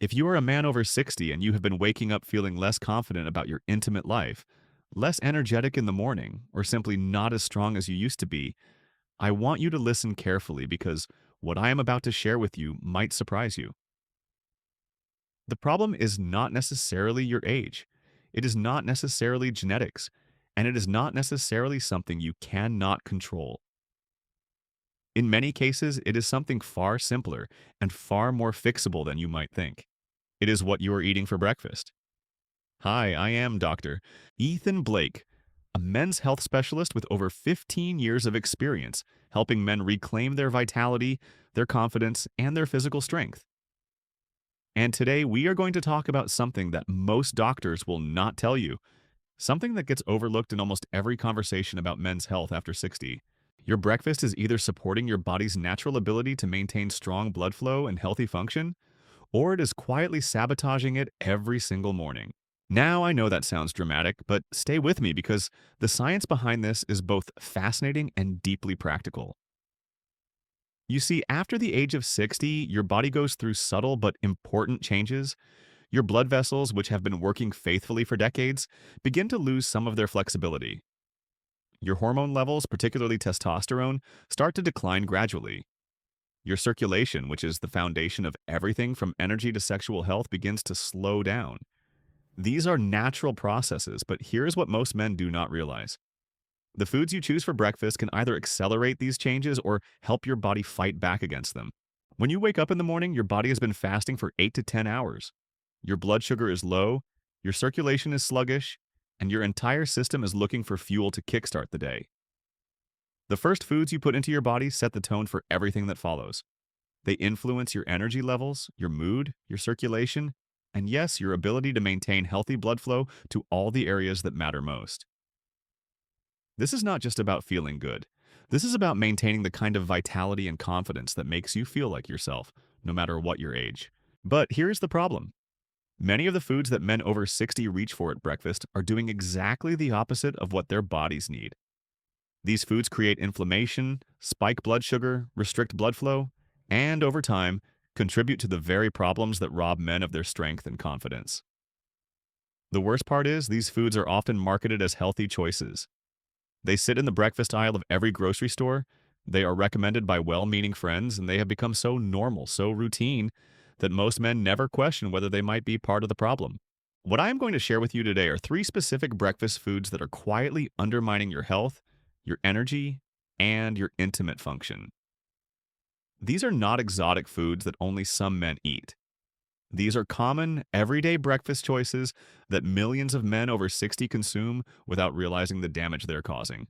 If you are a man over 60 and you have been waking up feeling less confident about your intimate life, less energetic in the morning, or simply not as strong as you used to be, I want you to listen carefully because what I am about to share with you might surprise you. The problem is not necessarily your age. It is not necessarily genetics, and it is not necessarily something you cannot control. In many cases, it is something far simpler and far more fixable than you might think. It is what you are eating for breakfast. Hi, I am Dr. Ethan Blake, a men's health specialist with over 15 years of experience helping men reclaim their vitality, their confidence, and their physical strength. And today we are going to talk about something that most doctors will not tell you, something that gets overlooked in almost every conversation about men's health after 60. Your breakfast is either supporting your body's natural ability to maintain strong blood flow and healthy function, or it is quietly sabotaging it every single morning. Now, I know that sounds dramatic, but stay with me because the science behind this is both fascinating and deeply practical. You see, after the age of 60, your body goes through subtle but important changes. Your blood vessels, which have been working faithfully for decades, begin to lose some of their flexibility. Your hormone levels, particularly testosterone, start to decline gradually. Your circulation, which is the foundation of everything from energy to sexual health, begins to slow down. These are natural processes, but here's what most men do not realize. The foods you choose for breakfast can either accelerate these changes or help your body fight back against them. When you wake up in the morning, your body has been fasting for 8 to 10 hours. Your blood sugar is low, your circulation is sluggish, and your entire system is looking for fuel to kickstart the day. The first foods you put into your body set the tone for everything that follows. They influence your energy levels, your mood, your circulation, and yes, your ability to maintain healthy blood flow to all the areas that matter most. This is not just about feeling good. This is about maintaining the kind of vitality and confidence that makes you feel like yourself, no matter what your age. But here's the problem. Many of the foods that men over 60 reach for at breakfast are doing exactly the opposite of what their bodies need. These foods create inflammation, spike blood sugar, restrict blood flow, and over time, contribute to the very problems that rob men of their strength and confidence. The worst part is, these foods are often marketed as healthy choices. They sit in the breakfast aisle of every grocery store, they are recommended by well-meaning friends, and they have become so normal, so routine, that most men never question whether they might be part of the problem. What I am going to share with you today are 3 specific breakfast foods that are quietly undermining your health, your energy, and your intimate function. These are not exotic foods that only some men eat. These are common, everyday breakfast choices that millions of men over 60 consume without realizing the damage they're causing.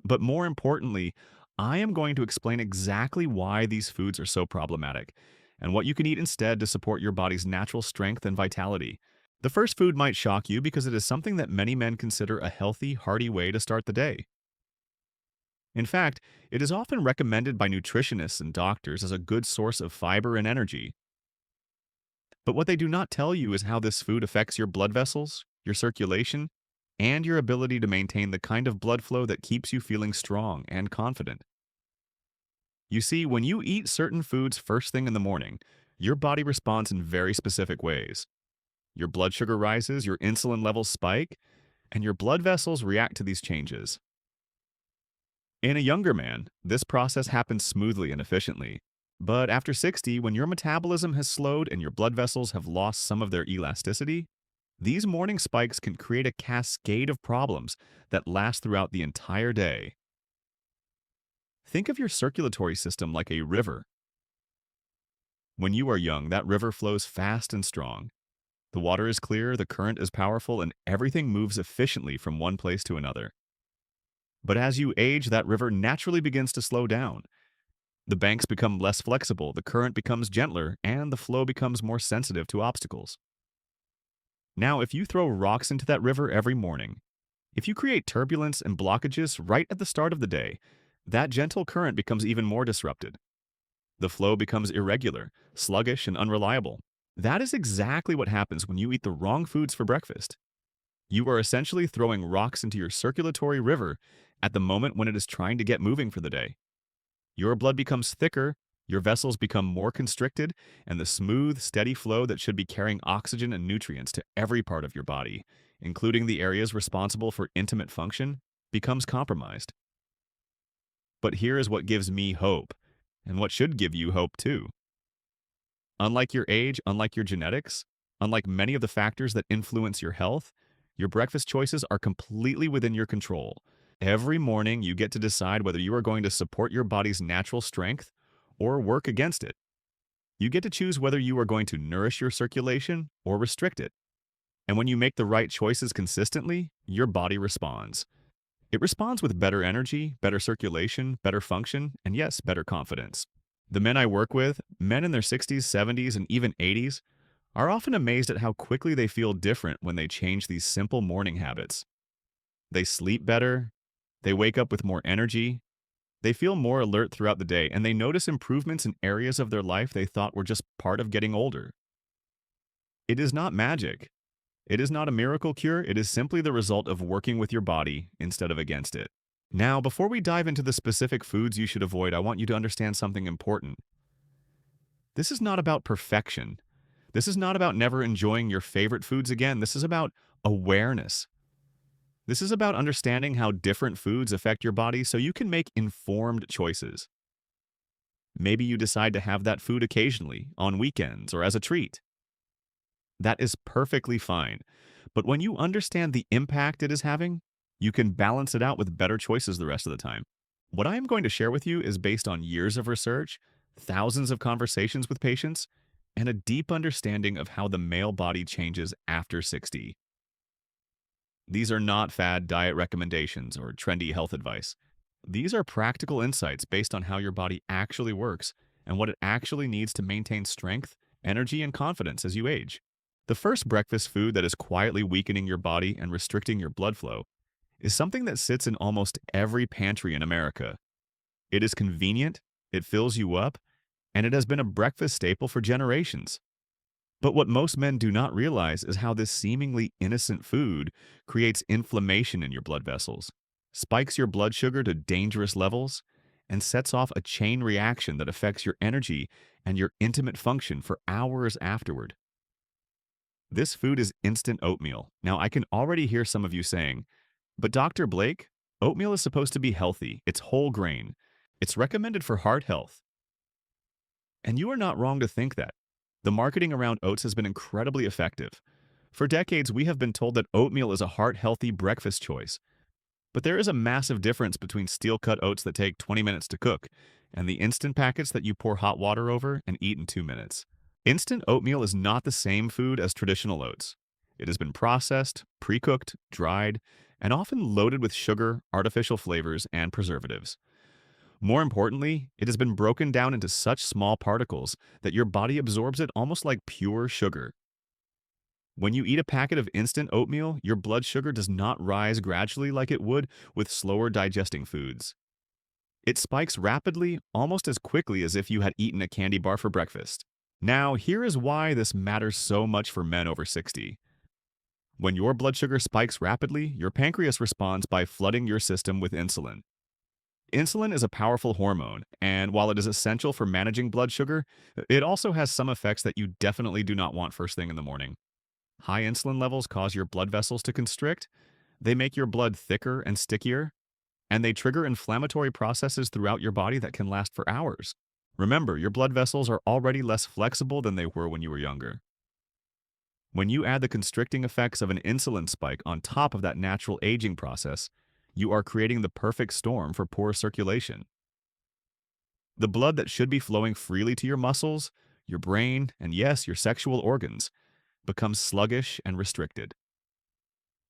But more importantly, I am going to explain exactly why these foods are so problematic and what you can eat instead to support your body's natural strength and vitality. The first food might shock you because it is something that many men consider a healthy, hearty way to start the day. In fact, it is often recommended by nutritionists and doctors as a good source of fiber and energy. But what they do not tell you is how this food affects your blood vessels, your circulation, and your ability to maintain the kind of blood flow that keeps you feeling strong and confident. You see, when you eat certain foods first thing in the morning, your body responds in very specific ways. Your blood sugar rises, your insulin levels spike, and your blood vessels react to these changes. In a younger man, this process happens smoothly and efficiently. But after 60, when your metabolism has slowed and your blood vessels have lost some of their elasticity, these morning spikes can create a cascade of problems that last throughout the entire day. Think of your circulatory system like a river. When you are young, that river flows fast and strong. The water is clear, the current is powerful, and everything moves efficiently from one place to another. But as you age, that river naturally begins to slow down. The banks become less flexible, the current becomes gentler, and the flow becomes more sensitive to obstacles. Now, if you throw rocks into that river every morning, if you create turbulence and blockages right at the start of the day, that gentle current becomes even more disrupted. The flow becomes irregular, sluggish, and unreliable. That is exactly what happens when you eat the wrong foods for breakfast. You are essentially throwing rocks into your circulatory river at the moment when it is trying to get moving for the day. Your blood becomes thicker, Your vessels become more constricted, and the smooth, steady flow that should be carrying oxygen and nutrients to every part of your body, including the areas responsible for intimate function, becomes compromised. But here is what gives me hope, and what should give you hope too. Unlike your age, unlike your genetics, unlike many of the factors that influence your health, your breakfast choices are completely within your control. Every morning, you get to decide whether you are going to support your body's natural strength or work against it. You get to choose whether you are going to nourish your circulation or restrict it. And when you make the right choices consistently, your body responds. It responds with better energy, better circulation, better function, and yes, better confidence. The men I work with, men in their 60s, 70s, and even 80s, are often amazed at how quickly they feel different when they change these simple morning habits. They sleep better, they wake up with more energy, they feel more alert throughout the day, and they notice improvements in areas of their life they thought were just part of getting older. It is not magic. It is not a miracle cure. It is simply the result of working with your body instead of against it. Now, before we dive into the specific foods you should avoid, I want you to understand something important. This is not about perfection. This is not about never enjoying your favorite foods again. This is about awareness. This is about understanding how different foods affect your body so you can make informed choices. Maybe you decide to have that food occasionally, on weekends, or as a treat. That is perfectly fine. But when you understand the impact it is having, you can balance it out with better choices the rest of the time. What I am going to share with you is based on years of research, thousands of conversations with patients, and a deep understanding of how the male body changes after 60. These are not fad diet recommendations or trendy health advice. These are practical insights based on how your body actually works and what it actually needs to maintain strength, energy, and confidence as you age. The first breakfast food that is quietly weakening your body and restricting your blood flow is something that sits in almost every pantry in America. It is convenient, it fills you up, and it has been a breakfast staple for generations. But what most men do not realize is how this seemingly innocent food creates inflammation in your blood vessels, spikes your blood sugar to dangerous levels, and sets off a chain reaction that affects your energy and your intimate function for hours afterward. This food is instant oatmeal. Now, I can already hear some of you saying, but Dr. Blake, oatmeal is supposed to be healthy. It's whole grain. It's recommended for heart health. And you are not wrong to think that. The marketing around oats has been incredibly effective. For decades, we have been told that oatmeal is a heart-healthy breakfast choice. But there is a massive difference between steel-cut oats that take 20 minutes to cook and the instant packets that you pour hot water over and eat in 2 minutes. Instant oatmeal is not the same food as traditional oats. It has been processed, pre-cooked, dried, and often loaded with sugar, artificial flavors, and preservatives. More importantly, it has been broken down into such small particles that your body absorbs it almost like pure sugar. When you eat a packet of instant oatmeal, your blood sugar does not rise gradually like it would with slower digesting foods. It spikes rapidly, almost as quickly as if you had eaten a candy bar for breakfast. Now, here is why this matters so much for men over 60. When your blood sugar spikes rapidly, your pancreas responds by flooding your system with insulin. Insulin is a powerful hormone, and while it is essential for managing blood sugar, it also has some effects that you definitely do not want first thing in the morning. High insulin levels cause your blood vessels to constrict, they make your blood thicker and stickier, and they trigger inflammatory processes throughout your body that can last for hours. Remember, your blood vessels are already less flexible than they were when you were younger. When you add the constricting effects of an insulin spike on top of that natural aging process, you are creating the perfect storm for poor circulation. The blood that should be flowing freely to your muscles, your brain, and yes, your sexual organs, becomes sluggish and restricted.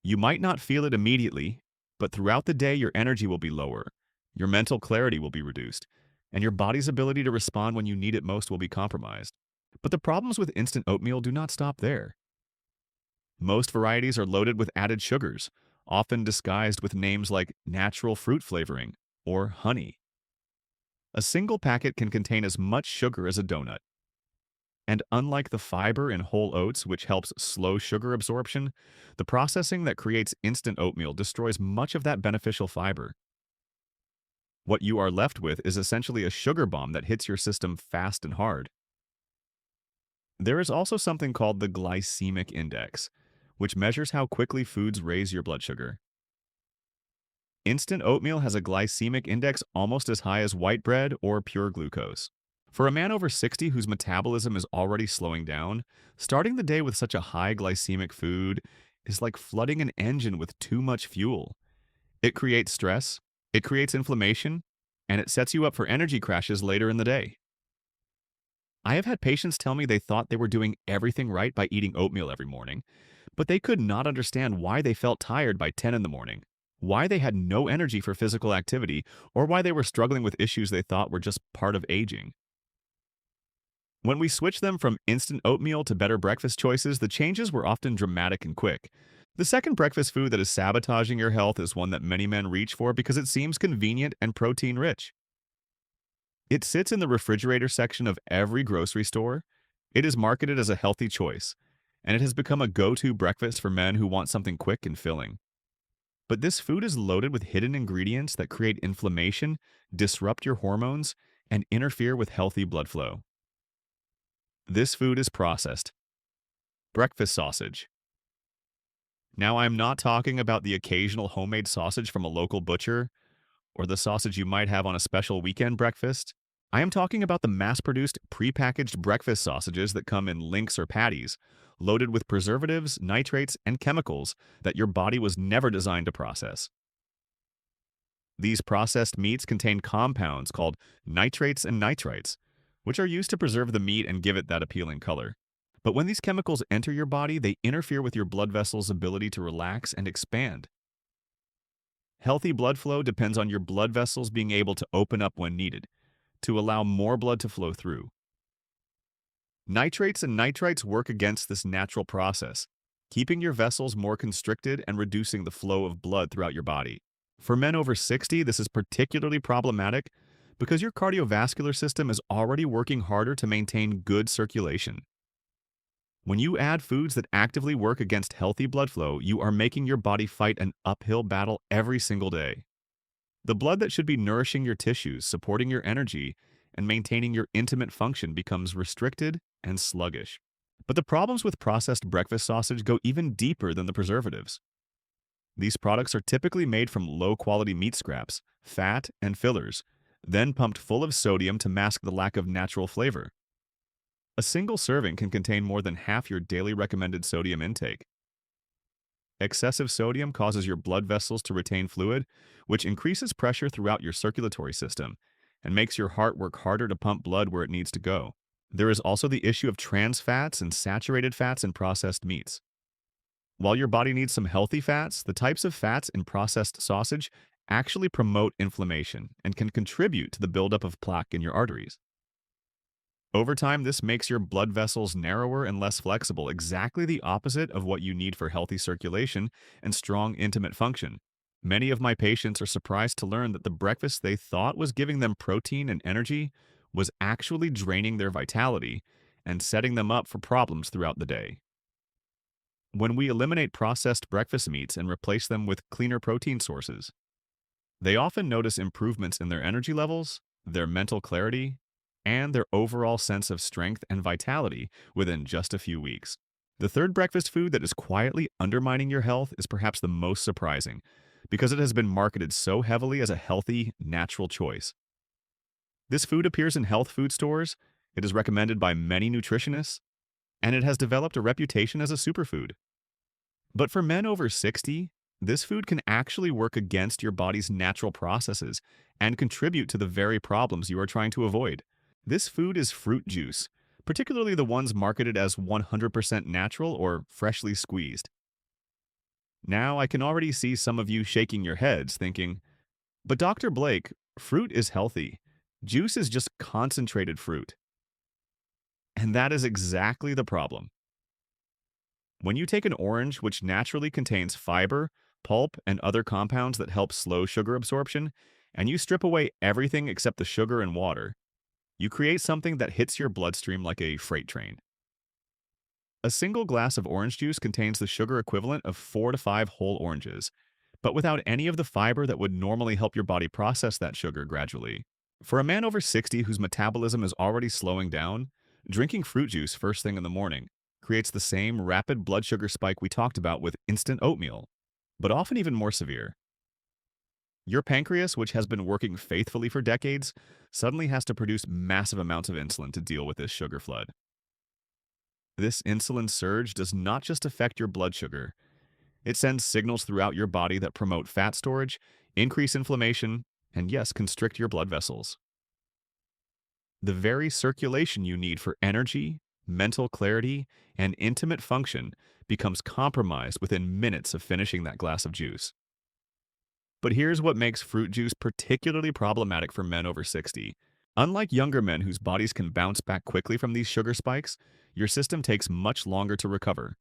You might not feel it immediately, but throughout the day your energy will be lower, your mental clarity will be reduced, and your body's ability to respond when you need it most will be compromised. But the problems with instant oatmeal do not stop there. Most varieties are loaded with added sugars, often disguised with names like natural fruit flavoring or honey. A single packet can contain as much sugar as a donut. And unlike the fiber in whole oats, which helps slow sugar absorption, the processing that creates instant oatmeal destroys much of that beneficial fiber. What you are left with is essentially a sugar bomb that hits your system fast and hard. There is also something called the glycemic index, which measures how quickly foods raise your blood sugar. Instant oatmeal has a glycemic index almost as high as white bread or pure glucose. For a man over 60 whose metabolism is already slowing down, starting the day with such a high glycemic food is like flooding an engine with too much fuel. It creates stress, it creates inflammation, and it sets you up for energy crashes later in the day. I have had patients tell me they thought they were doing everything right by eating oatmeal every morning, but they could not understand why they felt tired by 10 in the morning, why they had no energy for physical activity, or why they were struggling with issues they thought were just part of aging. When we switched them from instant oatmeal to better breakfast choices, the changes were often dramatic and quick. The second breakfast food that is sabotaging your health is one that many men reach for because it seems convenient and protein rich. It sits in the refrigerator section of every grocery store. It is marketed as a healthy choice, and it has become a go-to breakfast for men who want something quick and filling. But this food is loaded with hidden ingredients that create inflammation, disrupt your hormones, and interfere with healthy blood flow. This food is processed. Breakfast sausage. Now, I'm not talking about the occasional homemade sausage from a local butcher or the sausage you might have on a special weekend breakfast. I am talking about the mass-produced, prepackaged breakfast sausages that come in links or patties, loaded with preservatives, nitrates, and chemicals that your body was never designed to process. These processed meats contain compounds called nitrates and nitrites, which are used to preserve the meat and give it that appealing color. But when these chemicals enter your body, they interfere with your blood vessels' ability to relax and expand. Healthy blood flow depends on your blood vessels being able to open up when needed, to allow more blood to flow through. Nitrates and nitrites work against this natural process, keeping your vessels more constricted and reducing the flow of blood throughout your body. For men over 60, this is particularly problematic because your cardiovascular system is already working harder to maintain good circulation. When you add foods that actively work against healthy blood flow, you are making your body fight an uphill battle every single day. The blood that should be nourishing your tissues, supporting your energy, and maintaining your intimate function becomes restricted and sluggish. But the problems with processed breakfast sausage go even deeper than the preservatives. These products are typically made from low-quality meat scraps, fat, and fillers, then pumped full of sodium to mask the lack of natural flavor. A single serving can contain more than half your daily recommended sodium intake. Excessive sodium causes your blood vessels to retain fluid, which increases pressure throughout your circulatory system and makes your heart work harder to pump blood where it needs to go. There is also the issue of trans fats and saturated fats in processed meats. While your body needs some healthy fats, the types of fats in processed sausage actually promote inflammation and can contribute to the buildup of plaque in your arteries. Over time, this makes your blood vessels narrower and less flexible, exactly the opposite of what you need for healthy circulation and strong intimate function. Many of my patients are surprised to learn that the breakfast they thought was giving them protein and energy was actually draining their vitality and setting them up for problems throughout the day. When we eliminate processed breakfast meats and replace them with cleaner protein sources, they often notice improvements in their energy levels, their mental clarity, and their overall sense of strength and vitality within just a few weeks. The third breakfast food that is quietly undermining your health is perhaps the most surprising, because it has been marketed so heavily as a healthy, natural choice. This food appears in health food stores, it is recommended by many nutritionists, and it has developed a reputation as a superfood. But for men over 60, this food can actually work against your body's natural processes and contribute to the very problems you are trying to avoid. This food is fruit juice, particularly the ones marketed as 100% natural or freshly squeezed. Now, I can already see some of you shaking your heads thinking, but Dr. Blake, fruit is healthy. Juice is just concentrated fruit. And that is exactly the problem. When you take an orange, which naturally contains fiber, pulp, and other compounds that help slow sugar absorption, and you strip away everything except the sugar and water, you create something that hits your bloodstream like a freight train. A single glass of orange juice contains the sugar equivalent of 4 to 5 whole oranges, but without any of the fiber that would normally help your body process that sugar gradually. For a man over 60 whose metabolism is already slowing down, drinking fruit juice first thing in the morning creates the same rapid blood sugar spike we talked about with instant oatmeal, but often even more severe. Your pancreas, which has been working faithfully for decades, suddenly has to produce massive amounts of insulin to deal with this sugar flood. This insulin surge does not just affect your blood sugar, it sends signals throughout your body that promote fat storage, increase inflammation, and yes, constrict your blood vessels. The very circulation you need for energy, mental clarity, and intimate function becomes compromised within minutes of finishing that glass of juice. But here's what makes fruit juice particularly problematic for men over 60. Unlike younger men whose bodies can bounce back quickly from these sugar spikes, your system takes much longer to recover.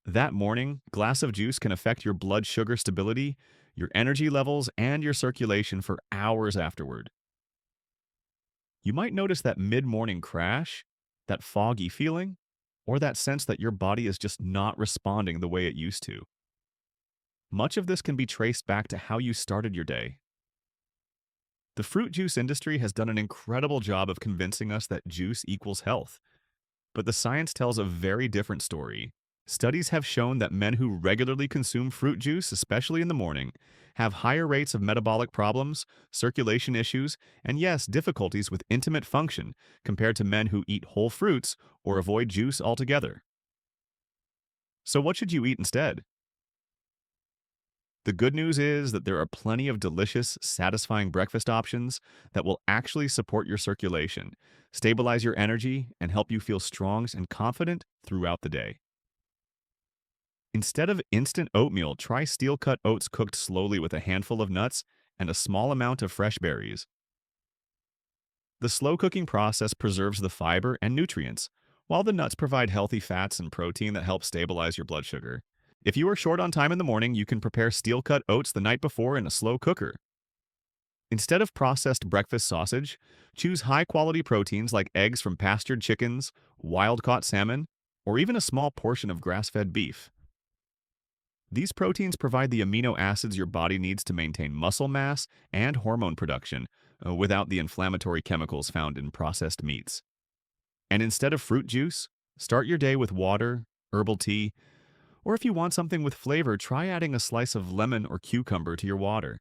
That morning, glass of juice can affect your blood sugar stability, your energy levels, and your circulation for hours afterward. You might notice that mid-morning crash, that foggy feeling, or that sense that your body is just not responding the way it used to. Much of this can be traced back to how you started your day. The fruit juice industry has done an incredible job of convincing us that juice equals health. But the science tells a very different story. Studies have shown that men who regularly consume fruit juice, especially in the morning, have higher rates of metabolic problems, circulation issues, and yes, difficulties with intimate function compared to men who eat whole fruits or avoid juice altogether. So what should you eat instead? The good news is that there are plenty of delicious, satisfying breakfast options that will actually support your circulation, stabilize your energy, and help you feel strong and confident throughout the day. Instead of instant oatmeal, try steel-cut oats cooked slowly with a handful of nuts and a small amount of fresh berries. The slow cooking process preserves the fiber and nutrients, while the nuts provide healthy fats and protein that help stabilize your blood sugar. If you are short on time in the morning, you can prepare steel-cut oats the night before in a slow cooker. Instead of processed breakfast sausage, choose high-quality proteins like eggs from pastured chickens, wild-caught salmon, or even a small portion of grass-fed beef. These proteins provide the amino acids your body needs to maintain muscle mass and hormone production without the inflammatory chemicals found in processed meats. And instead of fruit juice, start your day with water, herbal tea, or if you want something with flavor, try adding a slice of lemon or cucumber to your water.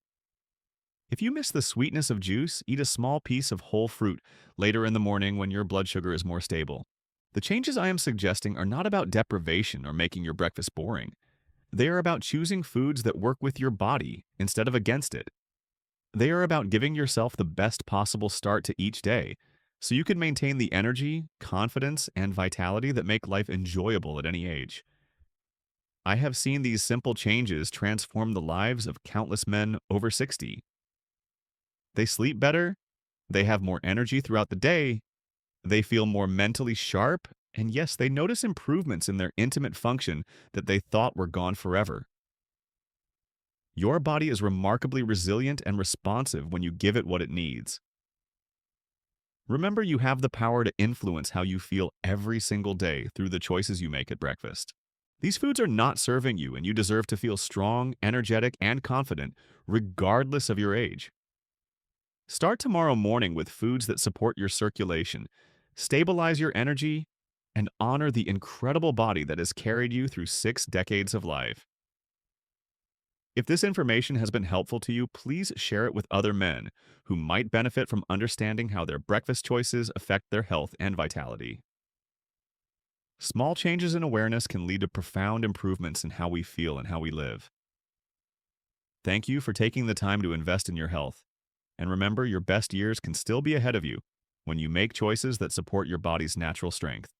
If you miss the sweetness of juice, eat a small piece of whole fruit later in the morning when your blood sugar is more stable. The changes I am suggesting are not about deprivation or making your breakfast boring. They are about choosing foods that work with your body instead of against it. They are about giving yourself the best possible start to each day, so you can maintain the energy, confidence, and vitality that make life enjoyable at any age. I have seen these simple changes transform the lives of countless men over 60. They sleep better, they have more energy throughout the day, they feel more mentally sharp, and yes, they notice improvements in their intimate function that they thought were gone forever. Your body is remarkably resilient and responsive when you give it what it needs. Remember, you have the power to influence how you feel every single day through the choices you make at breakfast. These foods are not serving you, and you deserve to feel strong, energetic, and confident, regardless of your age. Start tomorrow morning with foods that support your circulation, stabilize your energy, and honor the incredible body that has carried you through 6 decades of life. If this information has been helpful to you, please share it with other men who might benefit from understanding how their breakfast choices affect their health and vitality. Small changes in awareness can lead to profound improvements in how we feel and how we live. Thank you for taking the time to invest in your health. And remember, your best years can still be ahead of you when you make choices that support your body's natural strength.